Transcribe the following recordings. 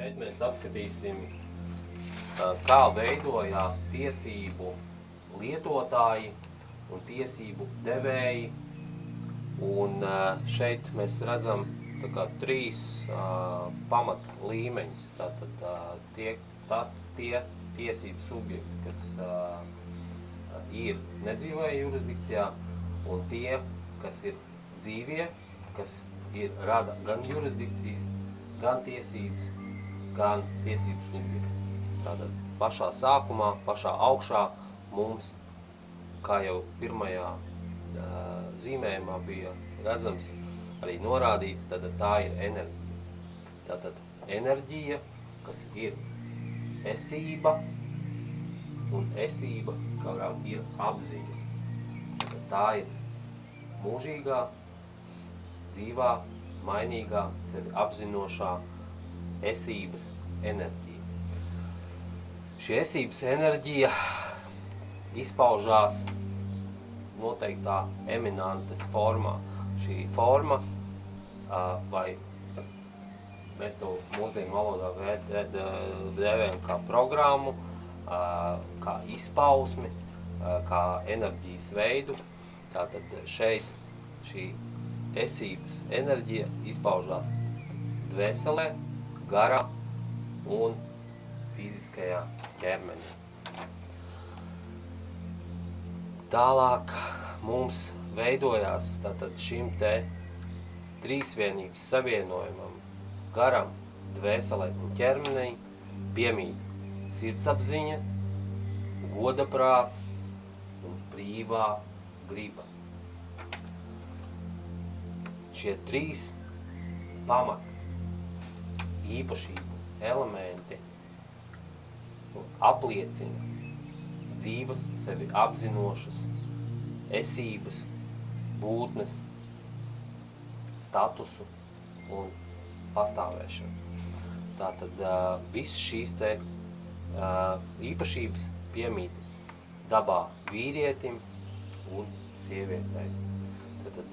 Šeit mēs apskatīsim, kā veidojās tiesību lietotāji un tiesību devēji. Un šeit mēs redzam tā kā 3 pamat līmeņus. Tātad tie tiesību subjekti, kas ir nedzīvoja jurisdikcijā, un tie, kas ir dzīvie, kas rada gan jurisdikcijas, gan tiesības, gan tiesības subjekts. Tātad pašā sākumā, pašā augšā mums, kā jau pirmajā zīmējumā bija redzams, arī norādīts, tātad tā ir enerģija. Tātad enerģija, kas ir esība, un esība, kā ir apziņa. Tātad tā ir mūžīgā, dzīvā, mainīgā, sevi apzinošā esības enerģija. Šī esības enerģija izpaužās noteiktā eminantes formā. Šī forma, vai mēs to mūsdienu valodā dēvējam kā programmu, kā izpausmi, kā enerģijas veidu. Tātad šeit šī esības enerģija izpaužās dvēselē, garā un fiziskajā ķermenī. Tālāk mums veidojās tātad šim te trīsvienības savienojumam garam, dvēselē un ķermenī piemīt sirdsapziņa, godaprāts un brīvā griba. Šie 3 pamat īpašību elementi apliecina dzīves, sevi apzinošas, esības, būtnes, statusu un pastāvēšanu. Tātad viss šīs te īpašības piemīt dabā vīrietim un sievietei. Tātad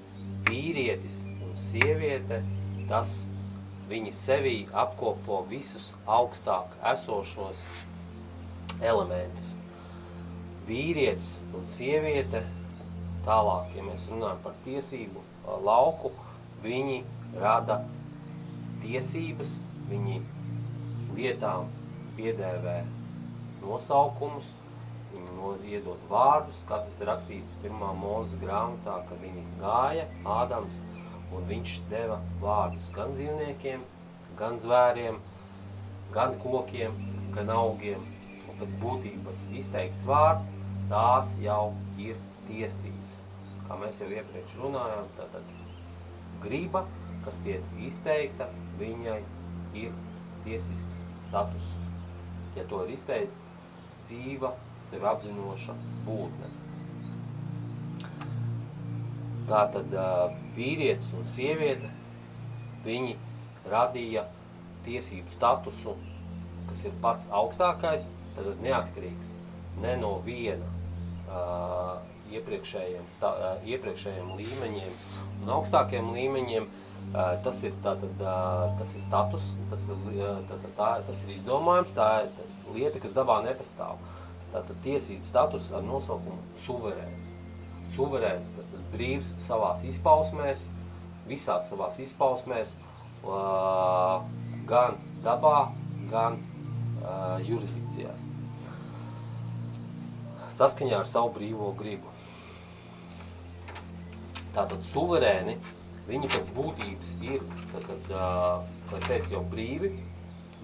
vīrietis un sieviete, viņi sevī apkopo visus augstāk esošos elementus. Vīrietis un sieviete, tālāk, ja mēs runājam par tiesību lauku, viņi rada tiesības, viņi lietām piedēvē nosaukumus, viņi iedod vārdus, kā tas ir rakstīts 1. Mūzes grāmatā, ka viņi gāja, Ādams, un viņš deva vārdus gan dzīvniekiem, gan zvēriem, gan kokiem, gan augiem. Un pēc būtības izteikts vārds, tās jau ir tiesības. Kā mēs jau iepriekš runājām, tātad griba, kas tiek izteikta, viņai ir tiesisks status. Ja to ir izteikts dzīva, sevi apzinoša būtne. Tātad vīrietis un sieviete, viņi radīja tiesību statusu, kas ir pats augstākais, tad neatkarīgs ne no viena iepriekšējiem līmeņiem un augstākiem līmeņiem. Tas ir status, tas ir izdomājums, tā ir lieta, kas dabā nepastāv. Tātad tiesību status ar nosaukumu suverēns. Suverēns, tātad brīvs savās izpausmēs, visās savās izpausmēs, gan dabā, gan jurisdikcijās. Saskaņā ar savu brīvo gribu. Tātad suverēni, viņi pēc būtības ir, kā es teicu, jau brīvi,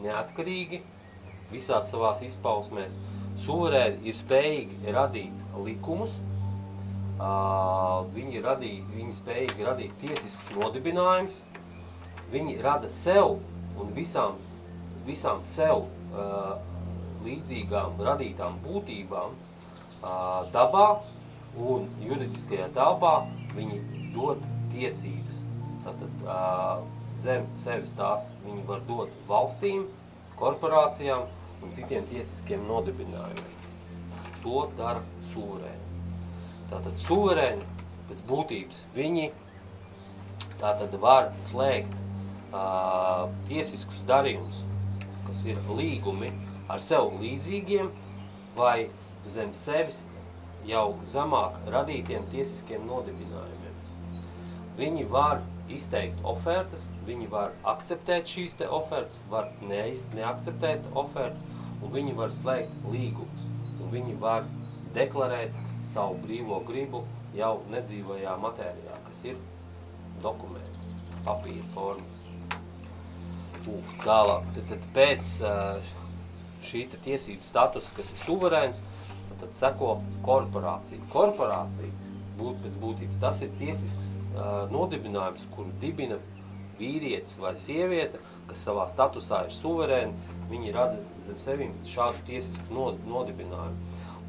neatkarīgi, visās savās izpausmēs. Suverēni ir spējīgi radīt likumus, viņi spējīgi radīt tiesiskus nodibinājumus, viņi rada sev un visām sev līdzīgām radītām būtībām dabā un juridiskajā telpā viņi dod tiesības. Tātad zem sevis tās viņi var dot valstīm, korporācijām un citiem tiesiskiem nodibinājumiem. To dara suverēni. Tātad suverēni pēc būtības viņi tātad var slēgt tiesiskus darījumus, kas ir līgumi ar sev līdzīgiem vai zem sevis jau zemāk radītiem tiesiskiem nodibinājumiem. Viņi var izteikt ofertas, viņi var akceptēt šīs te ofertas, var neakceptēt ofertas, un viņi var slēgt līgumus, un viņi var deklarēt savu brīvo gribu jau nedzīvajā matērijā, kas ir dokumenti, papīra forma. Tālāk, tad pēc šī tiesību status, kas ir suverēns, tad seko korporācija. Korporācija, pēc būtības, tas ir tiesisks nodibinājums, kuru dibina vīrietis vai sieviete, kas savā statusā ir suverēni, viņi rada zem sevīm šādu tiesisku nodibinājumu.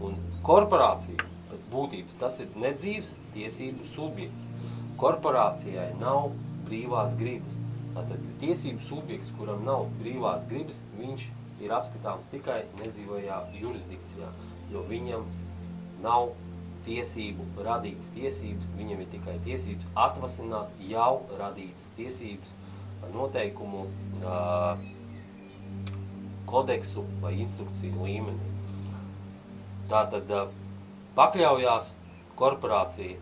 Un korporācija, pēc būtības, tas ir nedzīvs tiesību subjekts. Korporācijai nav brīvās gribas. Tātad tiesību subjekts, kuram nav brīvās gribas, viņš ir apskatāms tikai nedzīvajā jurisdikcijā, jo viņam nav tiesību radīt tiesības, viņam ir tikai tiesības atvasināt jau radītas tiesības noteikumu kodeksu vai instrukciju līmenī. Tātad pakļaujās korporācija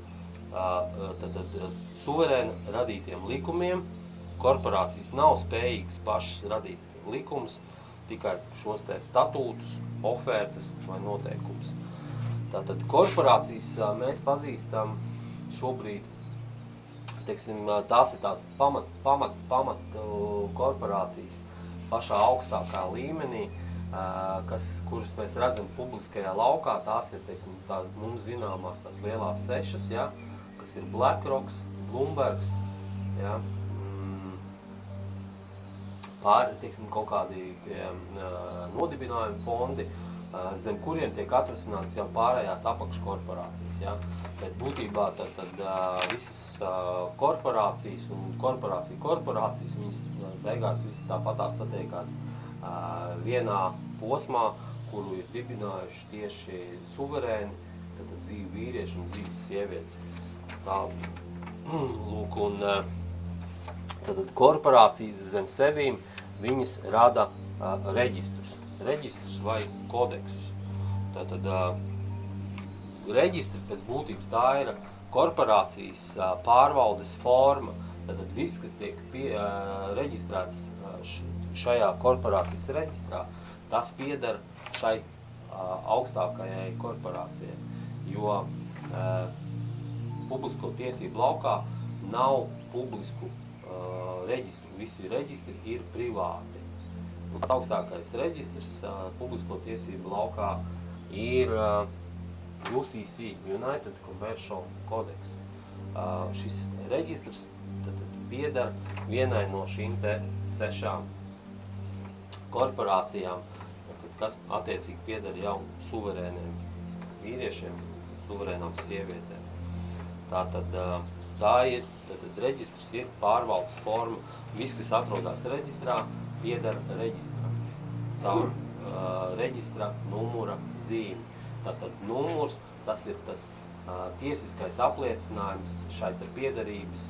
suverēna radītiem likumiem. Korporācijas nav spējīgas pašas radīt likumus, tikai šos te statūtus, ofertas vai noteikumus. Tātad korporācijas mēs pazīstam šobrīd, teiksim, tās ir tās pamat korporācijas pašā augstākā līmenī, kuras mēs redzam publiskajā laukā. Tās ir, teiksim, mums zināmās tās lielās 6, ja, kas ir BlackRock, Bloomberg, ja, pāri, teiksim, kaut kādi nodibinājumi fondi, zem kuriem tiek atrasināts jau pārējās apakškorporācijas. Ja? Bet būtībā tad visas korporācijas un korporācijas, viņas beigās visas tāpatās satiekās vienā posmā, kuru ir dibinājuši tieši suverēni, tad dzīvi vīrieši un dzīves sievietes. Tā, lūk, un tad korporācijas zem sevīm, viņas rada reģistrus vai kodeksus. Tātad reģistri pēc būtības tā ir korporācijas pārvaldes forma. Tātad viss, kas tiek reģistrēts šajā korporācijas reģistrā, tas pieder šai augstākajai korporācijai, jo publisko tiesību laukā nav publisku reģistru. Visi reģistri ir privāti. Tas augstākais reģistrs publisko tiesību laukā ir UCC, United Commercial Codex. Šis reģistrs pieder vienai no šīm te 6 korporācijām, kas attiecīgi pieder jau suverēniem vīriešiem, suverēnām sievietēm. Tātad reģistrs ir pārvaldes forma. Viss, kas atrodas reģistrā, pieder reģistram, caur reģistra numura zīmi. Tātad numurs, tas ir tas tiesiskais apliecinājums šai piederības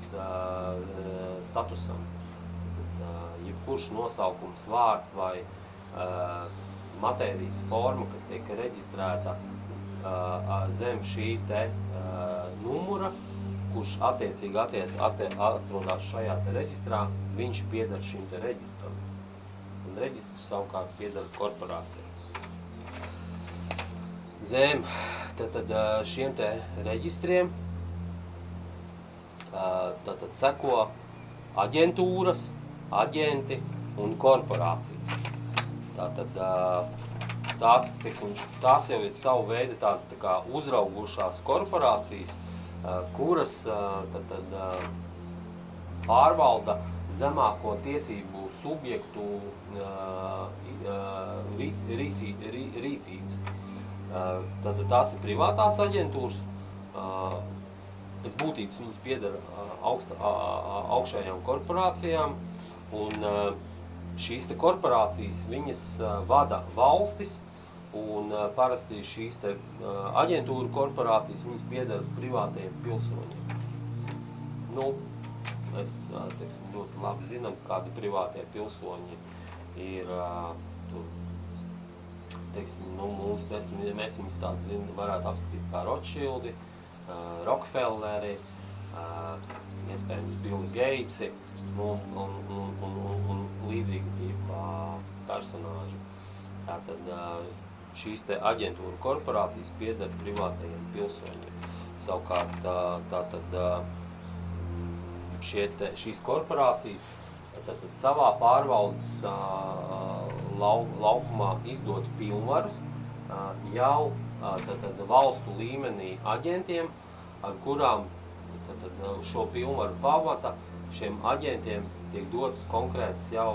statusam. Jebkurš nosaukums, vārds vai matērijas forma, kas tiek reģistrēta zem šī te numura, kurš attiecīgi atrodas šajā te reģistrā, viņš pieder šim te reģistram. Un reģistrs savukārt pieder korporācijai. Zem šiem te reģistriem seko aģentūras, aģenti un korporācijas. Tās jau ir savu veidu tādas tā kā uzraugušās korporācijas, kuras pārvalda zemāko tiesību subjektu rīcības. Tās ir privātās aģentūras, pēc būtības viņas pieder augšējām korporācijām, un šīs te korporācijas viņas vada valstis, un parasti šīs te aģentūru korporācijas viņas pieder privātajiem pilsoņiem. Nu, mēs, teiksim, ļoti labi zinām, kādi privātie pilsoņi ir tur, teiksim, nu, mēs viņus tādu varētu apskatīt kā Rothschildi, Rockefelleri, iespējams Billi Gatesi, un līdzīgi tipa personāži. Tātad šīs te aģentūru korporācijas pieder privātajiem pilsoņiem. Savukārt tātad šīs korporācijas tātad savā pārvaldes laukumā izdot pilnvaras jau tātad valstu līmenī aģentiem, ar kurām tātad šo pilnvaru pamata šiem aģentiem tiek dotas konkrētas jau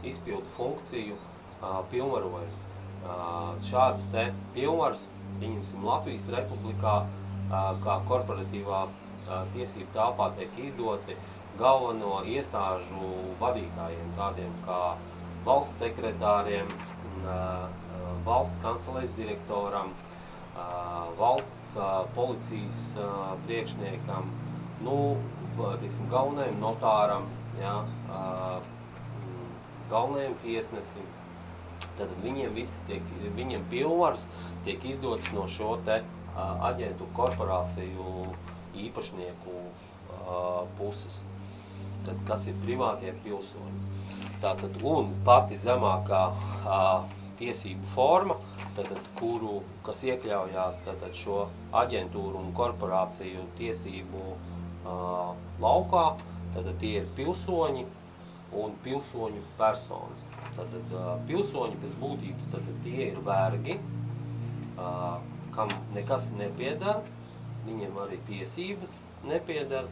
izpildu funkciju pilnvarojumi. Šādas te pilnvaras, pieņemsim, Latvijas Republikā, kā korporatīvā tiesību telpā tiek izdoti galveno iestāžu vadītājiem, tādiem kā valsts sekretāriem, valsts kancelēs direktoram, valsts policijas priekšniekam, teiksim, galvenajam notāram, ja, galvenajam tiesnesim. Tad viņiem pilnvaras tiek izdotas no šo te aģentu korporāciju īpašnieku puses, tad, kas ir privātie pilsoņi. Tātad, un pati zemākā tiesību forma, tātad, kas iekļaujās tātad, šo aģentūru un korporāciju tiesību laukā, tātad tie ir pilsoņi un pilsoņu personas. Tātad pilsoņi pēc būtības, tātad tie ir vergi, kam nekas nepieder, viņiem arī tiesības nepieder,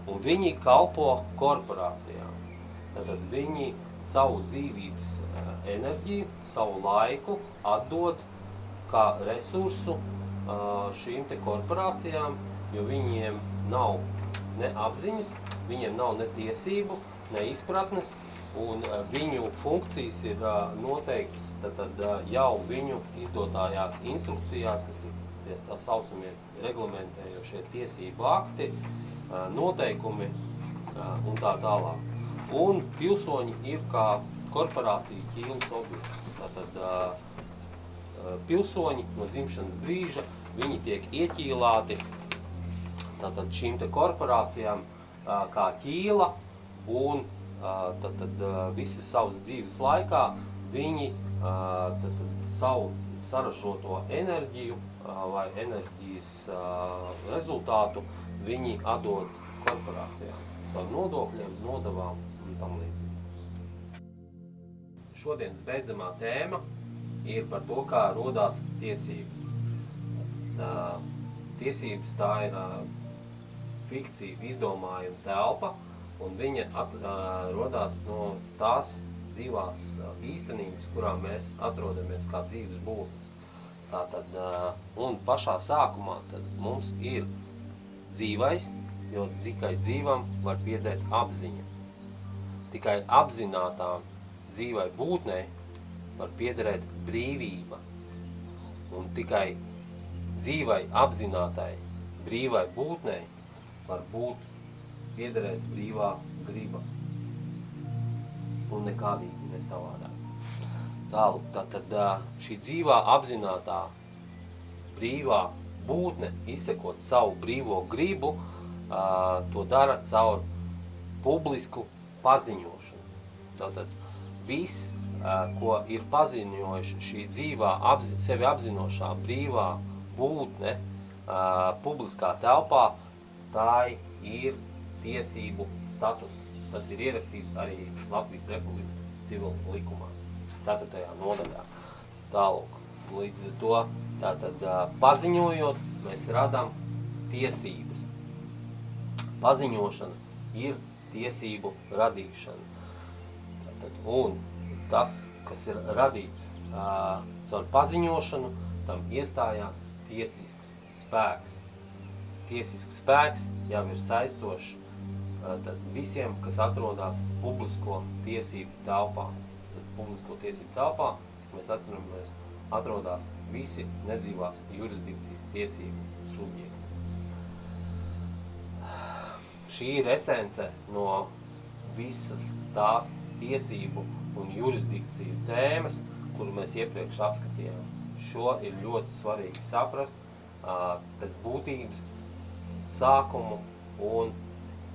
un viņi kalpo korporācijām. Tātad viņi savu dzīvības enerģiju, savu laiku atdod kā resursu šīm te korporācijām, jo viņiem nav ne apziņas, viņiem nav ne tiesību, ne izpratnes, un viņu funkcijas ir noteiktas tātad, jau viņu izdotājās instrukcijās, kas ir tā saucamie reglamentējošie tiesību akti, noteikumi un tā tālāk. Un pilsoņi ir kā korporācija ķīles objekts. Tātad pilsoņi no dzimšanas brīža, viņi tiek ieķīlāti tātad šīm te korporācijām kā ķīla, un tātad visas savas dzīves laikā viņi tātad savu saražoto enerģiju vai enerģijas rezultātu viņi atdod korporācijām, savu nodokļiem, nodavām un tam līdzīgi. Šodienas beidzamā tēma ir par to, kā rodās tiesības. Tiesības tā ir fikcija, izdomājuma telpa, un viņa rodās no tās dzīvās īstenības, kurā mēs atrodamies kā dzīves būtnes. Tātad, un pašā sākumā tad mums ir dzīvais, jo tikai dzīvam var piedēt apziņa. Tikai apzinātām dzīvai būtnei var piederēt brīvība. Un tikai dzīvai apzinātai brīvai būtnei var būt piederēt brīvā griba. Un nekādīgi nesavādāk. Tātad šī dzīvā apzinātā brīvā būtne, izsekot savu brīvo gribu, to dara caur publisku paziņošanu. Tātad viss, ko ir paziņojuši šī dzīvā, sevi apzinošā brīvā būtne publiskā telpā, tā ir tiesību status. Tas ir ierakstīts arī Latvijas Republikas civil likumā, 4. nodaļā. Tālūk, līdz ar to tātad paziņojot, mēs radām tiesības. Paziņošana ir tiesību radīšana. Tātad, un tas, kas ir radīts caur paziņošanu, tam iestājās tiesisks spēks. Tiesisks spēks jau ir saistošs tad visiem, kas atrodas publisko tiesību telpā. Tad publisko tiesību telpā, cik mēs atceramies, atrodas visi nedzīvās jurisdikcijas tiesību subjekti. Šī ir esence no visas tās tiesību un jurisdikciju tēmas, kuru mēs iepriekš apskatījām. Šo ir ļoti svarīgi saprast pēc būtības sākumu un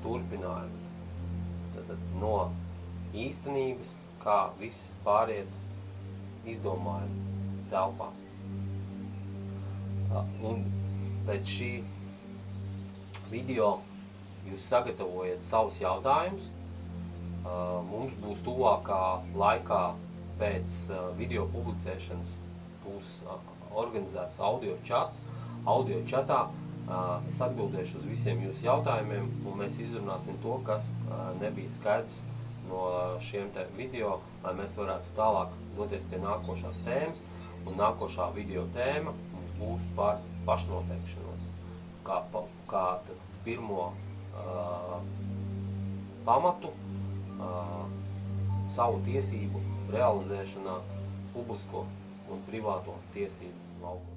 turpinājumu. Tad no īstenības, kā viss pāriet izdomājumu telpā. Un pēc šī video jūs sagatavojat savus jautājumus. Mums būs tuvākā laikā pēc video publicēšanas būs organizēts audio čats. Audio čatā es atbildēšu uz visiem jūsu jautājumiem, un mēs izrunāsim to, kas nebija skaidrs no šiem te video, lai mēs varētu tālāk doties pie nākošās tēmas. Un nākošā video tēma mums būs par pašnoteikšanos, kā pirmo pamatu savu tiesību realizēšanā publisko un privāto tiesību laukumā.